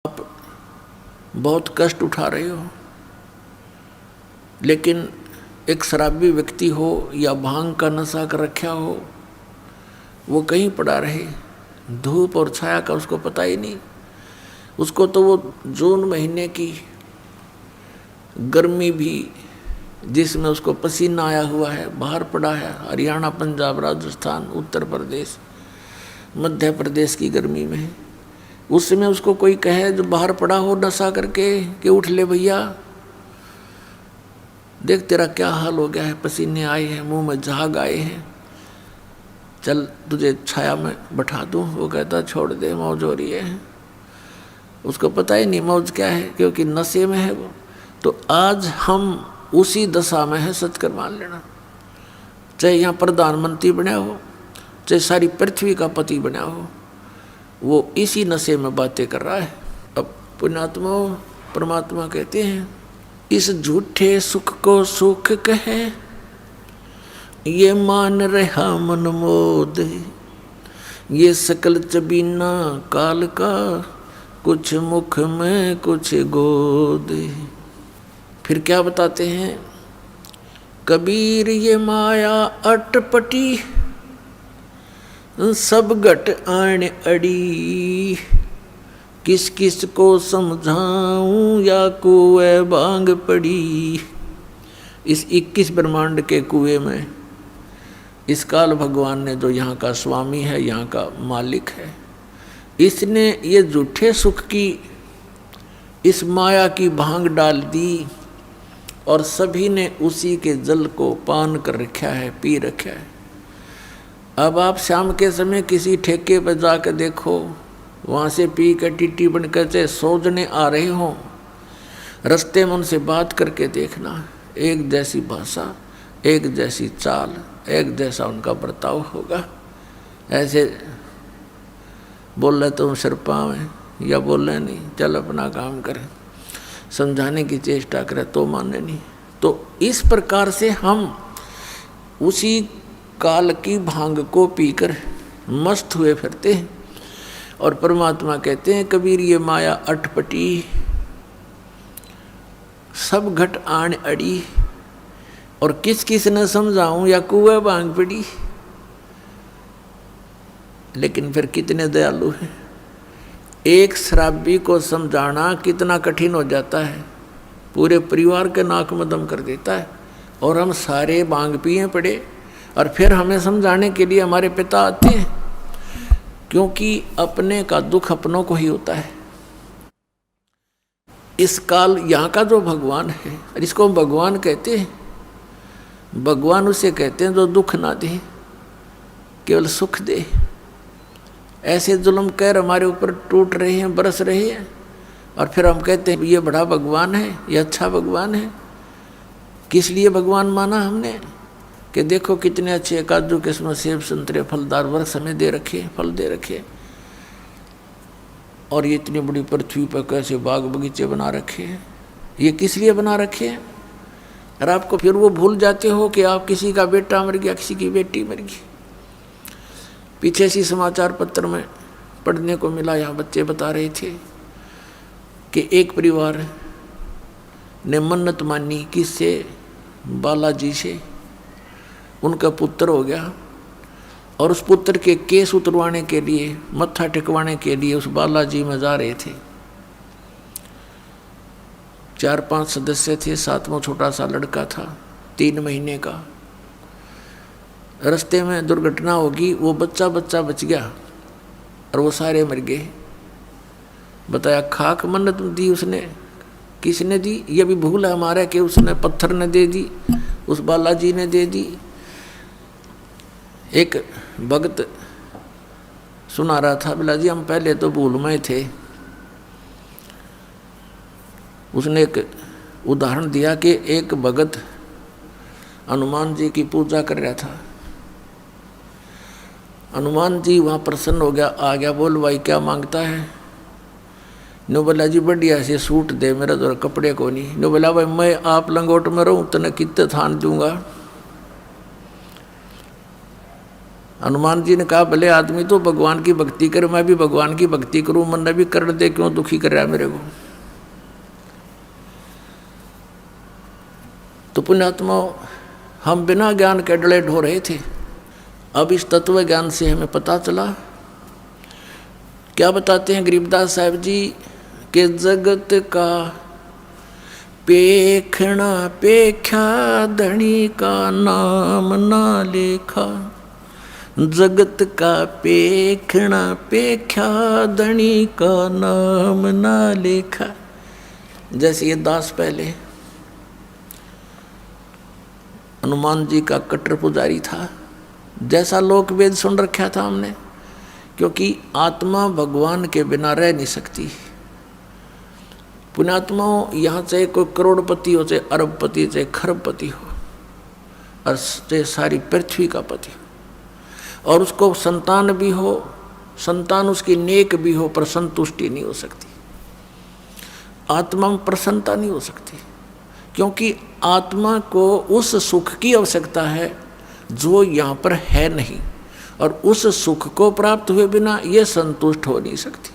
आप बहुत कष्ट उठा रहे हो, लेकिन एक शराबी व्यक्ति हो या भांग का नशा कर रखा हो, वो कहीं पड़ा रहे, धूप और छाया का उसको पता ही नहीं। उसको तो वो जून महीने की गर्मी भी जिसमें उसको पसीना आया हुआ है, बाहर पड़ा है, हरियाणा, पंजाब, राजस्थान, उत्तर प्रदेश, मध्य प्रदेश की गर्मी में, उस समय उसको कोई कहे जो बाहर पड़ा हो नशा करके कि उठ ले भैया, देख तेरा क्या हाल हो गया है, पसीने आए हैं, मुंह में झाग आए हैं, चल तुझे छाया में बैठा दूं। वो कहता छोड़ दे, मौज हो रही है। उसको पता ही नहीं मौज क्या है, क्योंकि नशे में है वो। तो आज हम उसी दशा में है, सच कर मान लेना। चाहे यहाँ प्रधानमंत्री बना हो, चाहे सारी पृथ्वी का पति बना हो, वो इसी नशे में बातें कर रहा है। अब पुण्यात्मा परमात्मा कहते हैं, इस झूठे सुख को सुख कहे, ये मान रहा मन मोद, ये सकल चबीना काल का, कुछ मुख में कुछ गोद। फिर क्या बताते हैं, कबीर ये माया अटपटी, सब घट आण अड़ी, किस किस को समझाऊं या कुएं बांग पड़ी। इस 21 ब्रह्मांड के कुएं में इस काल भगवान ने, जो यहाँ का स्वामी है, यहाँ का मालिक है, इसने ये झूठे सुख की इस माया की भांग डाल दी और सभी ने उसी के जल को पान कर रखा है, पी रखा है। अब आप शाम के समय किसी ठेके पर जाकर देखो, वहाँ से पी कर टिट्टी बनकर चाहे 100 जने आ रहे हों, रास्ते में उनसे बात करके देखना, एक जैसी भाषा, एक जैसी चाल, एक जैसा उनका बर्ताव होगा। ऐसे बोल रहे तुम सिर पाँव हैं, या बोल रहे नहीं, चल अपना काम करें, समझाने की चेष्टा करें तो माने नहीं। तो इस प्रकार से हम उसी काल की भांग को पीकर मस्त हुए फिरते हैं। और परमात्मा कहते हैं, कबीर ये माया अटपटी, सब घट आण अड़ी, और किस किस न समझाऊं या कुएं बांग पड़ी। लेकिन फिर कितने दयालु हैं, एक शराबी को समझाना कितना कठिन हो जाता है, पूरे परिवार के नाक में दम कर देता है। और हम सारे बांग पिए पड़े, और फिर हमें समझाने के लिए हमारे पिता आते हैं, क्योंकि अपने का दुख अपनों को ही होता है। इस काल यहाँ का जो भगवान है, इसको भगवान कहते हैं। भगवान उसे कहते हैं जो दुख ना दे, केवल सुख दे। ऐसे जुल्म कहर हमारे ऊपर टूट रहे हैं, बरस रहे हैं, और फिर हम कहते हैं ये बड़ा भगवान है, ये अच्छा भगवान है। किस लिए भगवान माना हमने, कि देखो कितने अच्छे काजू किस्मत सेब संतरे फलदार वृक्ष हमें दे रखे, फल दे रखे, और ये इतनी बड़ी पृथ्वी पर कैसे बाग बगीचे बना रखे हैं। ये किस लिए बना रखे हैं? और आपको फिर वो भूल जाते हो कि आप किसी का बेटा मर गया, किसी की बेटी मर गई। पीछे सी समाचार पत्र में पढ़ने को मिला, यहाँ बच्चे बता रहे थे कि एक परिवार ने मन्नत मानी, किससे? बालाजी से। उनका पुत्र हो गया, और उस पुत्र के केस उतरवाने के लिए, मत्था टिकवाने के लिए उस बालाजी में जा रहे थे। 4-5 सदस्य थे, 7वां छोटा सा लड़का था, 3 महीने का। रास्ते में दुर्घटना होगी, वो बच्चा बच गया और वो सारे मर गए। बताया खाक मन्नत दी उसने, किसने दी? ये भी भूल है हमारा कि उसने पत्थर ने दे दी, उस बालाजी ने दे दी। एक भक्त सुना रहा था, बोला जी हम पहले तो भूल में थे। उसने एक उदाहरण दिया कि एक भगत हनुमान जी की पूजा कर रहा था। हनुमान जी वहाँ प्रसन्न हो गया, आ गया, बोल भाई क्या मांगता है? नो बोला जी बढ़िया से सूट दे, मेरा तो कपड़े को नहीं। नो बोला भाई मैं आप लंगोट में रहूँ तो न कितने थान दूंगा। हनुमान जी ने कहा भले आदमी तो भगवान की भक्ति करे, मैं भी भगवान की भक्ति करूं, मन भी कर दे, क्यों दुखी कर रहा है मेरे को। तो पुण्यात्मा, हम बिना ज्ञान के डले ढो रहे थे। अब इस तत्व ज्ञान से हमें पता चला। क्या बताते हैं गरीबदास साहब जी के जगत का पेखना पेख्या धनी का नाम ना लेखा। जगत का पेखना पेख्या धनी का नाम ना लेखा। जैसे ये दास पहले हनुमान जी का कट्टर पुजारी था, जैसा लोक वेद सुन रखा था हमने, क्योंकि आत्मा भगवान के बिना रह नहीं सकती। पुण्यात्माओं, यहाँ चाहे कोई करोड़पति हो, चाहे अरबपति, चाहे खरबपति हो, और चाहे सारी पृथ्वी का पति हो, और उसको संतान भी हो, संतान उसकी नेक भी हो, पर संतुष्टि नहीं हो सकती। आत्मा में प्रसन्नता नहीं हो सकती, क्योंकि आत्मा को उस सुख की आवश्यकता है जो यहाँ पर है नहीं, और उस सुख को प्राप्त हुए बिना ये संतुष्ट हो नहीं सकती।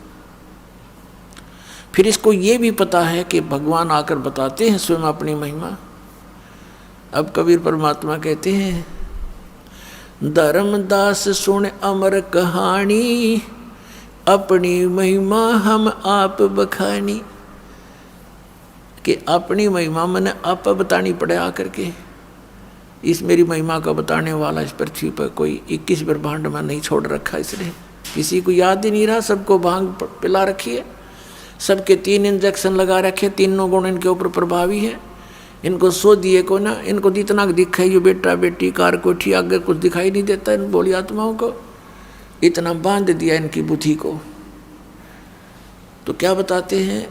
फिर इसको ये भी पता है कि भगवान आकर बताते हैं स्वयं अपनी महिमा। अब कबीर परमात्मा कहते हैं, धर्मदास सुन अमर कहानी, अपनी महिमा हम आप बखानी। कि अपनी महिमा मैंने आप बतानी पड़े आकर के। इस मेरी महिमा का बताने वाला इस पृथ्वी पर कोई 21 ब्रह्मांड में नहीं छोड़ रखा, इसलिए किसी को याद ही नहीं रहा। सबको भांग पिला रखी है, सबके 3 इंजेक्शन लगा रखे, तीनों गुण इनके ऊपर प्रभावी है। इनको सो दिए को ना, इनको जितना दिखाई ये बेटा बेटी कार कोठी आगे कुछ दिखाई नहीं देता इन बोली आत्माओं को, इतना बांध दिया इनकी बुद्धि को। तो क्या बताते हैं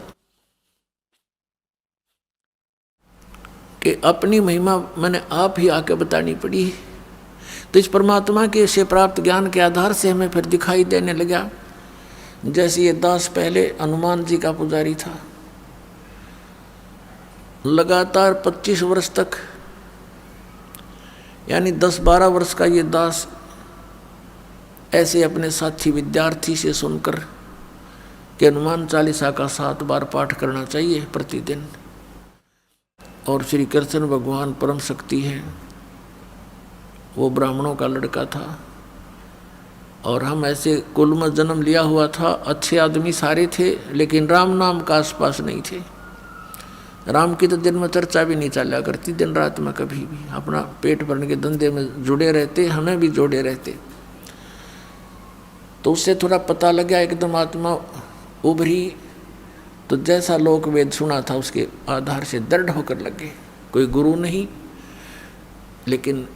कि अपनी महिमा मैंने आप ही आके बतानी पड़ी। तो इस परमात्मा के से प्राप्त ज्ञान के आधार से हमें फिर दिखाई देने लगा। जैसे ये दास पहले हनुमान जी का पुजारी था, लगातार 25 वर्ष तक, यानी 10-12 वर्ष का ये दास ऐसे अपने साथी विद्यार्थी से सुनकर कि हनुमान चालीसा का 7 बार पाठ करना चाहिए प्रतिदिन, और श्री कृष्ण भगवान परम शक्ति है। वो ब्राह्मणों का लड़का था, और हम ऐसे कुल में जन्म लिया हुआ था, अच्छे आदमी सारे थे, लेकिन राम नाम का आसपास नहीं थे। राम की तो दिन में चर्चा भी नहीं चला करती, दिन रात में कभी भी अपना पेट भरने के धंधे में जुड़े रहते, हमें भी जोड़े रहते। तो उससे थोड़ा पता लगा, एकदम आत्मा उभरी, तो जैसा लोक वेद सुना था उसके आधार से दृढ़ होकर लगे। कोई गुरु नहीं, लेकिन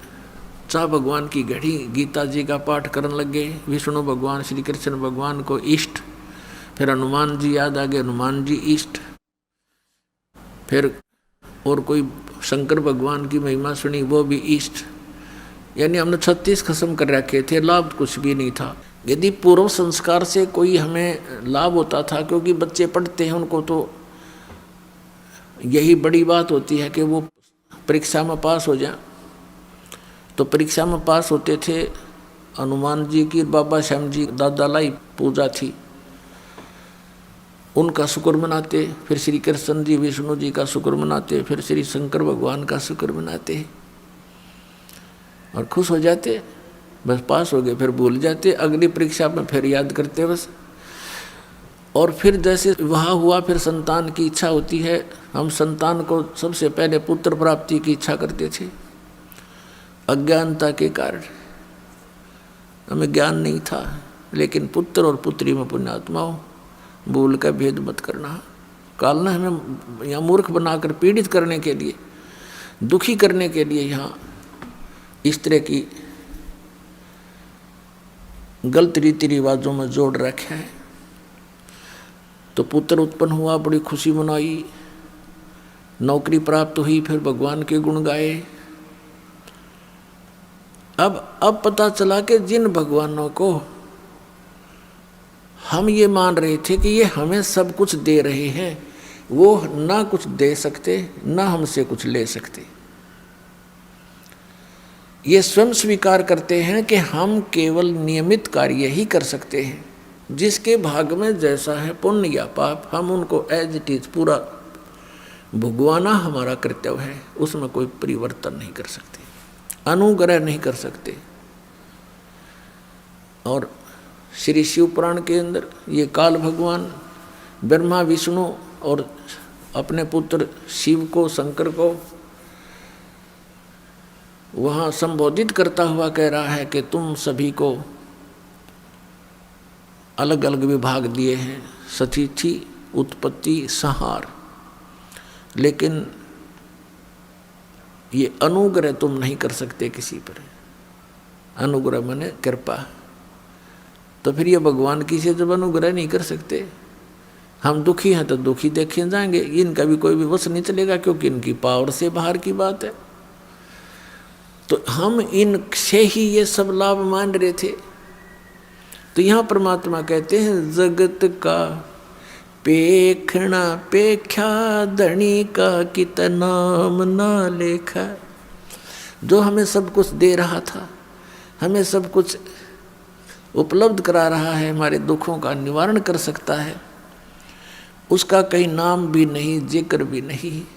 चाह भगवान की घड़ी गीता जी का पाठ करने लगे। विष्णु भगवान श्री कृष्ण भगवान को इष्ट, फिर हनुमान जी याद आ गए, हनुमान जी इष्ट, फिर और कोई शंकर भगवान की महिमा सुनी, वो भी इष्ट। यानी हमने 36 खत्म कर रखे थे, लाभ कुछ भी नहीं था। यदि पूर्व संस्कार से कोई हमें लाभ होता था, क्योंकि बच्चे पढ़ते हैं, उनको तो यही बड़ी बात होती है कि वो परीक्षा में पास हो जाए। तो परीक्षा में पास होते थे। हनुमान जी की बाबा श्याम जी दादा लाई पूजा थी, उनका शुक्र मनाते, फिर श्री कृष्ण जी विष्णु जी का शुक्र मनाते, फिर श्री शंकर भगवान का शुक्र मनाते, और खुश हो जाते। बस पास हो गए, फिर भूल जाते, अगली परीक्षा में फिर याद करते बस। और फिर जैसे वहाँ हुआ, फिर संतान की इच्छा होती है। हम संतान को सबसे पहले पुत्र प्राप्ति की इच्छा करते थे, अज्ञानता के कारण हमें ज्ञान नहीं था। लेकिन पुत्र और पुत्री में पुण्यात्माओं भूल का भेद मत करना। काल ने हमें यहाँ मूर्ख बनाकर पीड़ित करने के लिए, दुखी करने के लिए यहाँ इस तरह की गलत रीति रिवाजों में जोड़ रखा है। तो पुत्र उत्पन्न हुआ, बड़ी खुशी मनाई, नौकरी प्राप्त हुई, फिर भगवान के गुण गाए। अब पता चला कि जिन भगवानों को हम ये मान रहे थे कि ये हमें सब कुछ दे रहे हैं, वो ना कुछ दे सकते, ना हमसे कुछ ले सकते। ये स्वयं स्वीकार करते हैं कि हम केवल नियमित कार्य ही कर सकते हैं, जिसके भाग में जैसा है पुण्य या पाप हम उनको एज इट इज पूरा भुगवाना हमारा कर्तव्य है, उसमें कोई परिवर्तन नहीं कर सकते, अनुग्रह नहीं कर सकते। और श्री शिव पुराण के अंदर ये काल भगवान ब्रह्मा विष्णु और अपने पुत्र शिव को, शंकर को वहाँ संबोधित करता हुआ कह रहा है कि तुम सभी को अलग अलग विभाग दिए हैं, सतिथि, उत्पत्ति, संहार, लेकिन ये अनुग्रह तुम नहीं कर सकते किसी पर। अनुग्रह माने कृपा। तो फिर ये भगवान की से जब अनुग्रह नहीं कर सकते, हम दुखी हैं तो दुखी देखे जाएंगे, इनका भी कोई भी वश नहीं चलेगा, क्योंकि इनकी पावर से बाहर की बात है। तो हम इनसे ही ये सब लाभ मान रहे थे। तो यहाँ परमात्मा कहते हैं जगत का पेखना पेख्या धनी का कित नाम ना लेखा। जो हमें सब कुछ दे रहा था, हमें सब कुछ उपलब्ध करा रहा है, हमारे दुखों का निवारण कर सकता है, उसका कहीं नाम भी नहीं, जिक्र भी नहीं।